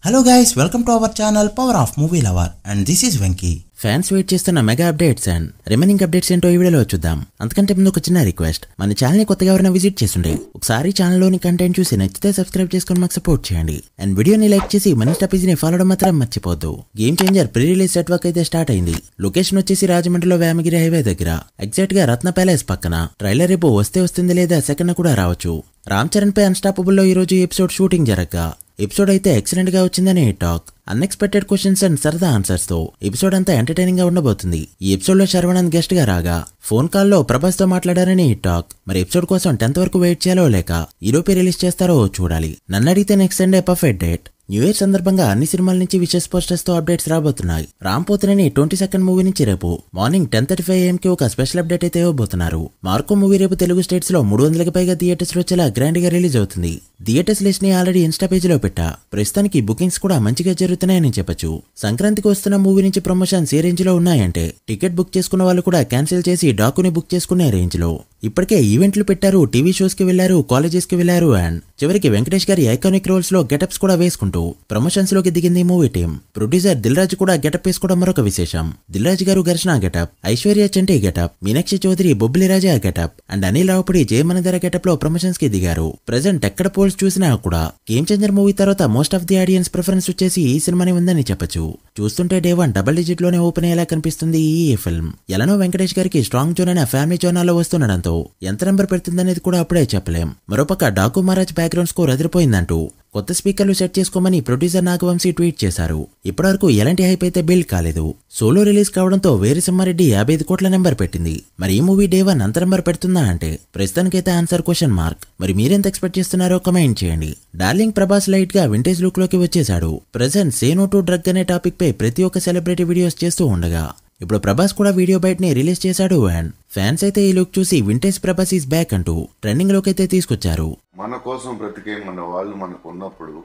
Hello guys, welcome to our channel Power of Movie Lover and this is Venky. Fans wait చేస్తున్న mega updates and remaining updates ఏంటో ఈ వీడియోలో చూద్దాం. అంతకంటే ముందు ఒక చిన్న రిక్వెస్ట్, మన ఛానల్ ని కొత్తగా ఎవరైనా విజిట్ చేస్తుండే ఒకసారి ఛానల్లోని కంటెంట్ చూసి నచ్చితే సబ్స్క్రైబ్ చేసుకొని మాకు సపోర్ట్ చేయండి అండ్ వీడియోని లైక్ చేసి మన ఇన్స్టా పేజీని ఫాలో అవడం మాత్రం మర్చిపోద్దు. Game changer pre release set work అయితే స్టార్ట్ అయింది. లొకేషన్ వచ్చేసి రాజమండ్రిలో వేమగిరి హైవే దగ్గర, ఎగ్జాక్ట్ గా రత్న ప్యాలెస్ పక్కన. ట్రైలర్ రేపు వస్తుంది లేదా సెకండ్ కూడా రావచ్చు. రామ్ చరణ్ పై అన్స్టాపబుల్ లో ఈ రోజు ఎపిసోడ్ షూటింగ్ జరగగా ఎపిసోడ్ అయితే ఎక్సలెంట్ గా వచ్చిందని టాక్. అన్ఎక్స్పెక్టెడ్ క్వశ్చన్స్ అండ్ సరదా ఆన్సర్స్ తో ఎపిసోడ్ అంతా ఎంటర్టైనింగ్ గా ఉండబోతుంది. ఈ ఎపిసోడ్ లో శర్వణన్ గెస్ట్ గా రాగా ఫోన్ కాల్ లో ప్రభాస్ తో మాట్లాడారని టాక్. మరి ఎపిసోడ్ కోసం 10th వరకు వెయిట్ చేయాలో లేక ఈలోపే రిలీజ్ చేస్తారో చూడాలి. నన్ను అడిగితే next Sunday perfect date. New year సందర్భంగా అన్ని సినిమాల నుంచి విషెస్ పోస్టర్స్ తో అప్డేట్స్ రాబోతున్నాయి. రామ్ పోతినేని 22nd మూవీ నుంచి రేపు మార్నింగ్ 10:35 AM కి ఒక స్పెషల్ అప్డేట్ అయితే ఇవ్వబోతున్నారు. మార్కో మూవీ రేపు తెలుగు స్టేట్స్ లో 300కి పైగా థియేటర్స్ లో చాలా గ్రాండ్ గా రిలీజ్ అవుతుంది. థియేటర్స్ లిస్ట్ ని ఆల్రెడీ ఇన్స్టా పేజీలో పెట్టా. ప్రస్తుతానికి బుకింగ్స్ కూడా మంచిగా జరుగుతున్నాయని చెప్పొచ్చు. సంక్రాంతికి వస్తున్న మూవీ నుంచి ప్రమోషన్స్ ఏ రేంజ్ లో ఉన్నాయంటే టికెట్ బుక్ చేసుకున్న వాళ్ళు కూడా క్యాన్సిల్ చేసి డాకుని బుక్ చేసుకునే రేంజ్ లో. ఇప్పటికే ఈవెంట్లు పెట్టారు, టీవీ షోస్ కి వెళ్లారు, కాలేజెస్ కి వెళ్లారు అండ్ చివరికి వెంకటేష్ గారి ఐకానిక్ రోల్స్ లో గెటప్స్ కూడా వేసుకుంటూ ప్రమోషన్స్ లోకి దిగింది movie team. Producer Dil Raju కూడా గెటప్ వేసుకోవడం మరొక విశేషం. Dil Raju garu Gharshana getup, Aishwarya Chanti getup, Meenakshi Chaudhary Bobbili Raja getup and Anil Ravipudi జయమనధర గెటప్ లో ప్రమోషన్స్ కి దిగారు. ప్రెజెంట్ ఎక్కడ పోల్స్ చూసినా కూడా గేమ్ చేంజర్ మూవీ తర్వాత most of the audience preference వచ్చేసి ఈ సినిమానే ఉందని చెప్పొచ్చు. చూస్తుంటే డే 1 డబుల్ డిజిట్ లోనే ఓపెన్ అయ్యేలా కనిపిస్తుంది ఈ ఫిల్మ్. ఎలానో వెంకటేష్ గారికి స్ట్రాంగ్ జోన్ అయిన ఫ్యామిలీ జోనాల్లో వస్తుండడంతో ఎంత నెంబర్ పెడుతుందనేది కూడా అప్పుడే చెప్పలేం. మరోపక్క డాకు మహారాజ్ బ్యాక్గ్రౌండ్ స్కోర్ అదిరిపోయిందంటూ కొత్త స్పీకర్లు సెట్ చేసుకోమని ప్రొడ్యూసర్ నాగవంశీ ట్వీట్ చేశారు. ఇప్పటివరకు ఎలాంటి హైప్ అయితే బిల్డ్ కాలేదు. సోలో రిలీజ్ కావడంతో వీరసింహారెడ్డి 55 కోట్ల నెంబర్ పెట్టింది. మరి ఈ మూవీ డే 1 అంత నెంబర్ పెడుతుందా అంటే ప్రస్తుతానికైతే ఆన్సర్ క్వశ్చన్ మార్క్. మరి మీరెంత ఎక్స్పెక్ట్ చేస్తున్నారో కమెంట్ చేయండి. డార్లింగ్ ప్రభాస్ లైట్ గా వింటేజ్ లుక్ లోకి వచ్చేశాడు. Present say no to drug అనే టాపిక్ పై ప్రతి ఒక్క సెలబ్రిటీ వీడియోస్ చేస్తూ ఉండగా ఇప్పుడు ప్రభాస్ కూడా వీడియో బయటని రిలీజ్ చేశాడు అండ్ ఫ్యాన్స్ అయితే ఈ లుక్ చూసి వింటేజ్ ప్రభాస్ ఈస్ బ్యాక్ అంటూ ట్రెండింగ్ లోకి అయితే తీసుకొచ్చారు. మన కోసం బ్రతికే మన వాళ్ళు మనకు ఉన్నప్పుడు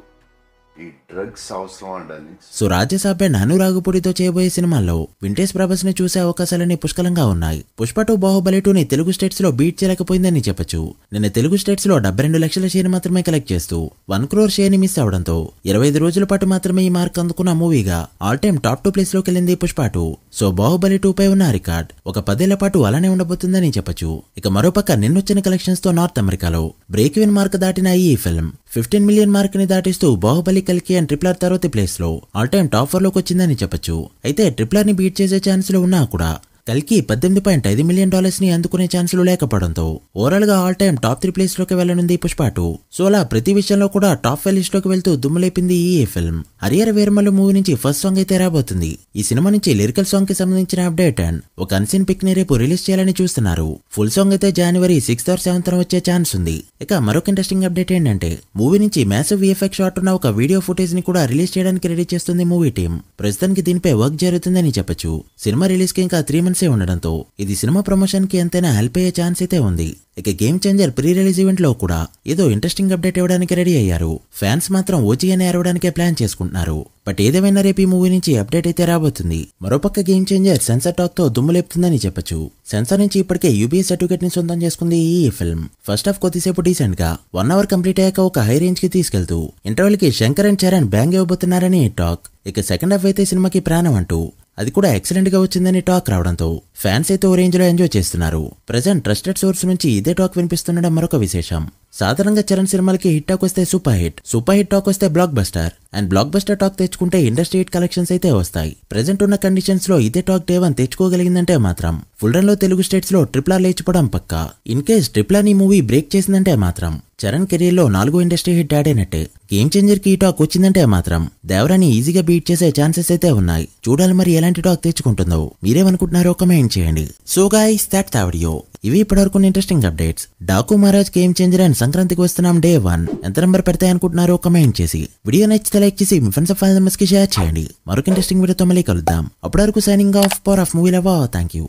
ఈ డ్రగ్స్ అవసరం అండి. సో రాజ్యసభ అండ్ అనురాగుపూడితో చేయబోయే సినిమాల్లో వింటేజ్ ప్రభాస్ ని చూసే అవకాశాలన్నీ పుష్కలంగా ఉన్నాయి. పుష్ప 2 బాహుబలి 2ని తెలుగు స్టేట్స్ లో బీట్ చేయలేకపోయిందని చెప్పొచ్చు. నిన్న తెలుగు స్టేట్స్ లో 72 లక్షల షేర్ మాత్రమే కలెక్ట్ చేస్తూ 1 crore షేర్ ని మిస్ అవడంతో 25 రోజుల పాటు మాత్రమే ఈ మార్క్ అందుకున్న మూవీగా ఆల్ టైమ్ టాప్ 2 ప్లేస్ లోకి వెళ్ళింది పుష్ప 2. సో బాహుబలి 2 పై ఉన్న రికార్డ్ ఒక 10 ఏళ్ల పాటు అలానే ఉండబోతుందని చెప్పొచ్చు. ఇక మరోపక్క నిన్నొచ్చిన కలెక్షన్స్ తో నార్త్ అమెరికాలో బ్రేక్ ఈవెన్ మార్క్ దాటిన ఈ ఫిల్మ్ 15 మిలియన్ మార్క్ ని దాటిస్తూ బాహుబలి కల్కి అండ్ ట్రిపుల్ ఆర్ తర్వాతి ప్లేస్ లో ఆల్ టైమ్ టాప్ 4 లోకి వచ్చిందని చెప్పొచ్చు. అయితే ట్రిపుల్ ఆర్ ని బీట్ చేసే ఛాన్సులు ఉన్నా కూడా కల్కి $18.5 మిలియన్ ని అందుకునే ఛాన్సులు లేకపోవడంతో ఓవరాల్ గా ఆల్ టైమ్ టాప్ 3 ప్లేస్ లోకి వెళ్లనుంది పుష్ప 2. సో అలా ప్రతి విషయంలో కూడా టాప్ 5 లిస్ట్ లోకి వెళ్తూ దుమ్ములేపింది ఈ ఫిల్మ్. హరియర వీరమల్లు మూవీ నుంచి ఫస్ట్ సాంగ్ అయితే రాబోతుంది. ఈ సినిమా నుంచి లిరికల్ సాంగ్ కి సంబంధించిన అప్డేట్ అండ్ ఒక అన్సీన్ పిక్ ని రేపు రిలీజ్ చేయాలని చూస్తున్నారు. ఫుల్ సాంగ్ అయితే January 6th or 7th వచ్చే ఛాన్స్ ఉంది. ఇక మరొక ఇంట్రెస్టింగ్ అప్డేట్ ఏంటంటే మూవీ నుంచి మ్యాసివ్ VFX షాట్ ఉన్న ఒక వీడియో ఫుటేజ్ ని కూడా రిలీజ్ చేయడానికి రెడీ చేస్తుంది మూవీ టీం. ప్రస్తుతానికి దీనిపై వర్క్ జరుగుతుందని చెప్పొచ్చు. సినిమా రిలీజ్ కి ఇంకా 3 months ఉండడంతో ఇది సినిమా ప్రమోషన్ కి ఎంతైనా హెల్ప్ అయ్యే ఛాన్స్ అయితే ఉంది. ఇక game changer pre release event లో కూడా ఏదో ఇంట్రెస్టింగ్ అప్డేట్ ఇవ్వడానికి రెడీ అయ్యారు. ఫ్యాన్స్ మాత్రం ఓజీగానే అరవడానికే ప్లాన్ చేసుకుంటున్నారు. బట్ ఏదేమైనా రేపు ఈ మూవీ నుంచి అప్డేట్ అయితే రాబోతుంది. మరోపక్క గేమ్ చేంజర్ సెన్సార్ టాక్ తో దుమ్ము లేపుతుందని చెప్పొచ్చు. సెన్సార్ నుంచి ఇప్పటికే UBS సర్టిఫికేట్ ని సొంతం చేసుకుంది ఈ ఫిల్మ్. ఫస్ట్ హాఫ్ కొద్దిసేపు డీసెంట్ గా 1 hour కంప్లీట్ అయ్యాక ఒక హై రేంజ్ కి తీసుకెళ్తూ ఇంటర్వెల్ కి శంకర్ అండ్ చరణ్ బ్యాంగ్ ఇవ్వబోతున్నారని టాక్. ఇక సెకండ్ హాఫ్ అయితే సినిమాకి ప్రాణం అంటూ అది కూడా ఎక్సలెంట్ గా వచ్చిందని టాక్ రావడంతో ఫ్యాన్స్ అయితే ఓ రేంజ్ లో ఎంజాయ్ చేస్తున్నారు. ప్రెజెంట్ ట్రస్టెడ్ సోర్స్ నుంచి ఇదే టాక్ వినిపిస్తుండడం మరొక విశేషం. సాధారణంగా చరణ్ సినిమాలకి హిట్ టాక్ వస్తే సూపర్ హిట్ టాక్ వస్తే block buster and block buster talk తెచ్చుకుంటే ఇండస్ట్రీ హిట్ కలెక్షన్స్ అయితే వస్తాయి. ప్రెజెంట్ ఉన్న కండిషన్స్ లో ఇదే టాక్ డే 1 తెచ్చుకోగలిగిందంటే మాత్రం ఫుల్ రన్ లో తెలుగు స్టేట్స్ లో ట్రిపుల్ ఆర్ లేచిపోవడం పక్కా. ఇన్ కేస్ ట్రిపుల్ ఆర్ ని మూవీ బ్రేక్ చేసిందంటే మాత్రం చరణ్ కెరీర్ లో 4వ ఇండస్ట్రీ హిట్ యాడ్ అయినట్టే. గేమ్ చేంజర్ కి ఈ టాక్ వచ్చిందంటే మాత్రం దేవరాని ఈజీగా బీట్ చేసే ఛాన్సెస్ అయితే ఉన్నాయి. చూడాలి మరి ఎలాంటి టాక్ తెచ్చుకుంటుందో. మీరేమనుకుంటున్నారో కమెంట్ చేయండి. So guys that's the video. ఇవి ఇప్పటివరకు interesting updates. Daaku Maharaj game changer and సంక్రాంతికి వస్తున్నాం డే 1 ఎంత నెంబర్ పెడతాయి అనుకుంటున్నారో కమెంట్ చేసి వీడియో నచ్చితే లైక్ చేసి మీ ఫ్రెండ్స్ అండ్ ఫ్యామిలీ మెంబర్స్ కి షేర్ చేయండి. మరొక ఇంట్రెస్టింగ్ వీడియోతో మళ్ళీ కలుద్దాం. అప్పటి వరకు signing off power of movie lover. Thank you.